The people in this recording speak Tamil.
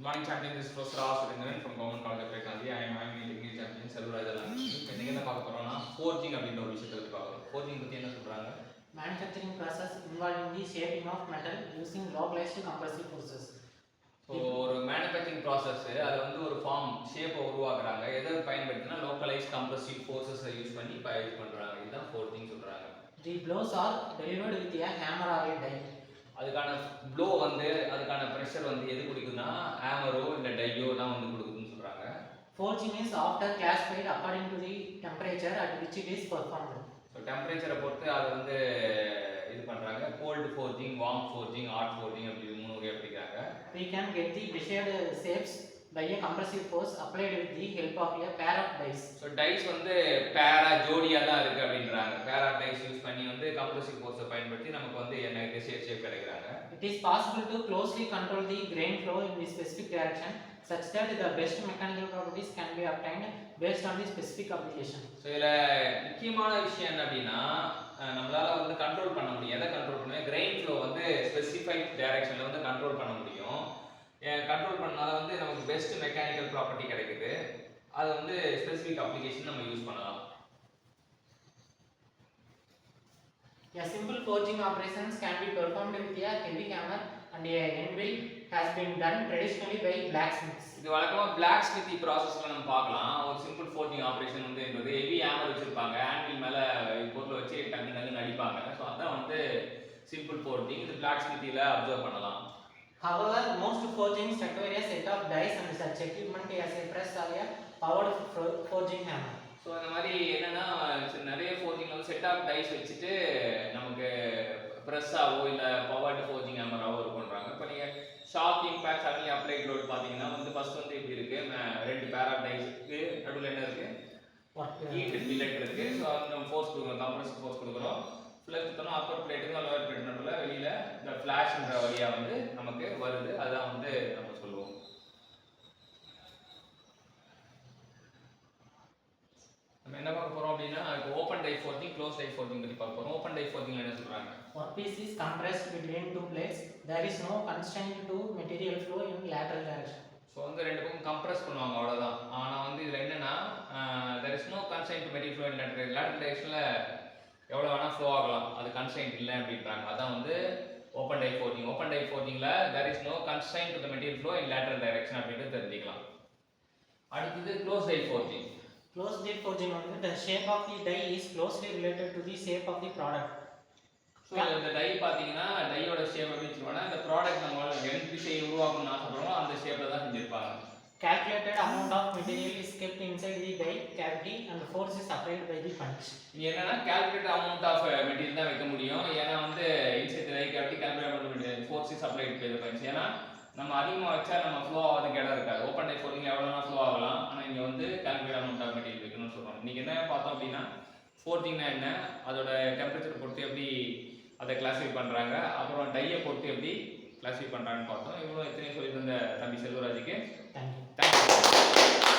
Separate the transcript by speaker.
Speaker 1: Good morning, champion. This is Professor Aswarindan from Government College of Technology. I am technical champion Selvaraj. இப்போ நீங்க என்ன பார்க்க போறோம்னா forging அப்படின்ற ஒரு விஷயத்தை பத்தி பார்க்க போறோம். Forging பத்தி என்ன சொல்றாங்க?
Speaker 2: Manufacturing process involving the shaping of metal using localized compressive forces.
Speaker 1: So ஒரு மேனுஃபேக்சரிங் ப்ராசஸ் அதை வந்து ஒரு ஃபார்ம் ஷேப்பை உருவாக்குறாங்க. எதை பயன்படுத்தினா லோக்கலைஸ் கம்ப்ரசிவ் ஃபோர்ஸஸை யூஸ் பண்ணி இப்போ இது பண்ணுறாங்க. இதுதான் ஃபோர்ஜிங் சொல்கிறாங்க.
Speaker 2: The blows are delivered with a hammer or a die.
Speaker 1: அதுக்கான ப்ளோ வந்து அதுக்கான ப்ரெஷர் வந்து எது கொடுக்குதுன்னா ஹேமரோ இல்லை டையோ தான் வந்து கொடுக்குதுன்னு சொல்கிறாங்க.
Speaker 2: Forging is after classified according to the temperature at which it is performed.
Speaker 1: So டெம்பரேச்சரை பொறுத்து அதை வந்து இது பண்ணுறாங்க. Cold forging, warm forging, hot forging அப்படி 3 வகை பிடிக்கிறாங்க.
Speaker 2: We can get the desired shapes by a compressive force applied with the help of a pair of dies.
Speaker 1: So dies வந்து பேரா ஜோடியாக தான் இருக்குது அப்படின்றாங்க. பேரா டைஸ் யூஸ் பண்ணி வந்து கம்ப்ரசிவ் ஃபோர்ஸை பயன்படுத்தி நமக்கு வந்து என்ன shape கிடைக்கிறாங்க.
Speaker 2: It is possible to closely control the grain flow in the specific direction such that the best mechanical properties can be obtained based on the specific application.
Speaker 1: So இதில் முக்கியமான விஷயம் என்ன அப்படின்னா நம்மளால வந்து கண்ட்ரோல் பண்ண முடியும். எதை கண்ட்ரோல் பண்ணுவோம்? கிரெயின் ஃப்ளோ வந்து ஸ்பெசிஃபைட் டைரக்ஷனில் வந்து கண்ட்ரோல் பண்ண முடியும். கண்ட்ரோல் பண்ணால வந்து நமக்கு பெஸ்ட் மெக்கானிக்கல் ப்ராப்பர்ட்டி கிடைக்குது. அது வந்து ஸ்பெசிஃபிக் அப்ளிகேஷன் நம்ம யூஸ் பண்ணலாம்.
Speaker 2: A simple forging operations can be performed with a heavy hammer and a anvil has been done traditionally by blacksmiths.
Speaker 1: இது வழக்கமாக பிளாக் ஸ்மித்தி ப்ராசஸில் நம்ம பார்க்கலாம். ஒரு சிம்பிள் ஃபோர்ஜிங் ஆப்ரேஷன் வந்து என்பது ஹெவி ஹேமர் வச்சுருப்பாங்க. ஆன்வில் மேலே பொருளை வச்சு டக்கு டக்குன்னு அடிப்பாங்க. ஸோ அதான் வந்து சிம்பிள் ஃபோர்ஜிங். இது பிளாக் ஸ்மித்தியில் அப்சர்வ் பண்ணலாம்.
Speaker 2: However, most forgings require a set of dies and such equipment as a press or a powered forging hammer.
Speaker 1: So இந்த மாதிரி என்னன்னா நிறைய ஃபோர்ஜிங்கில் வந்து செட் ஆஃப் டைஸ் வச்சுட்டு நமக்கு ப்ரெஸ்ஸாவோ இல்லை பவர்டு ஃபோர்ஜிங் ஹேமராவோ இருக்குன்றாங்க. இப்போ நீங்கள் shock impact suddenly applied load பார்த்தீங்கன்னா வந்து ஃபர்ஸ்ட் வந்து இப்படி இருக்குது, 2 பேர் ஆஃப் டைஸ் இருக்குது, நடுவில் என்ன இருக்குது, ஹீட் பில்லட் இருக்குது. ஸோ நம்ம ஃபோர்ஸ் கொடுக்குறோம், கம்ப்ரஸிவ் ஃபோர்ஸ் கொடுக்குறோம். ஃப்ளஷ் சுற்றணும், அப்பர் பிளேட்டுக்கும் லோவர் பிளேட் நடுவில் வெளியில் இந்த ஃப்ளாஷ்ன்ற வழியாக வந்து நமக்கு வருது. அதுதான் வந்து நம்ம சொல்லுவோம். நம்ம என்ன பார்க்க போறோம் அப்படின்னா open die forging, close die forging பத்தி பார்க்க போறோம். ஓப்பன் டை ஃபோர்ஜிங் என்ன சொல்றாங்க?
Speaker 2: Workpiece is compressed between 2 plates. There is no constraint to material flow in lateral direction.
Speaker 1: So வந்து 2 பக்கம் கம்ப்ரஸ் பண்ணுவாங்க, அவ்வளோதான். ஆனால் வந்து இதில் என்னன்னா there is no constraint to material flow in lateral directionல எவ்வளோ வேணால் ஃப்ளோ ஆகலாம், அது கன்ஸ்ட்ரைண்ட் இல்லை அப்படின்றாங்க. அதான் வந்து open die forging. Open die ஃபோர்ஜிங்கில் there is no constraint to the material flow in lateral direction அப்படின்ட்டு தெரிஞ்சுக்கலாம். அடுத்தது close die forging.
Speaker 2: Closed die forging வந்து the shape of the die is closely related to the shape of the product.
Speaker 1: So இந்த டை பார்த்தீங்கன்னா டையோட ஷேப் எப்படி வச்சுருவாங்கன்னா இந்த ப்ராடக்ட் நம்ம எந்த திசையை உருவாக்கணும்னு ஆசைப்படுறோமோ அந்த ஷேப்பில் தான் செஞ்சுருப்பாங்க.
Speaker 2: Calculated amount of material is kept inside the die cavity and the force is applied by the punch.
Speaker 1: இது என்னன்னா கால்குலேட் அமௌண்ட் ஆஃப் மெட்டீரியல் தான் வைக்க முடியும். ஏன்னா வந்து இன்சைட் டை கேவிட்டி கால்குலேட் பண்ண முடியாது. Force is applied by the punch. ஏன்னா நம்ம அதிகமாக வச்சா நம்ம ஃப்ளோ ஆகிறதுக்கு இடம் இருக்காது. ஓப்பன் டை ஃபோர்ஜிங் எவ்வளோனா ஃப்ளோ ஆகலாம். ஆனால் இங்கே வந்து கால்குலேட் அமௌண்ட் ஆஃப் மெட்டீரியல் வைக்கணும்னு சொல்கிறோம். இன்றைக்கி என்ன பார்த்தோம் அப்படின்னா ஃபோர்ஜிங்னா என்ன, அதோட டெம்பரேச்சர் பொறுத்து எப்படி அதை கிளாஸிஃபை பண்ணுறாங்க, அப்புறம் டையை பொறுத்து எப்படி கிளாஸிஃபை பண்ணுறாங்கன்னு பார்த்தோம். இவ்வளோ எத்தனையோ சொல்லி தந்த தம்பி செல்வராஜுக்கு
Speaker 2: Thank you.
Speaker 1: தேங்க்யூ.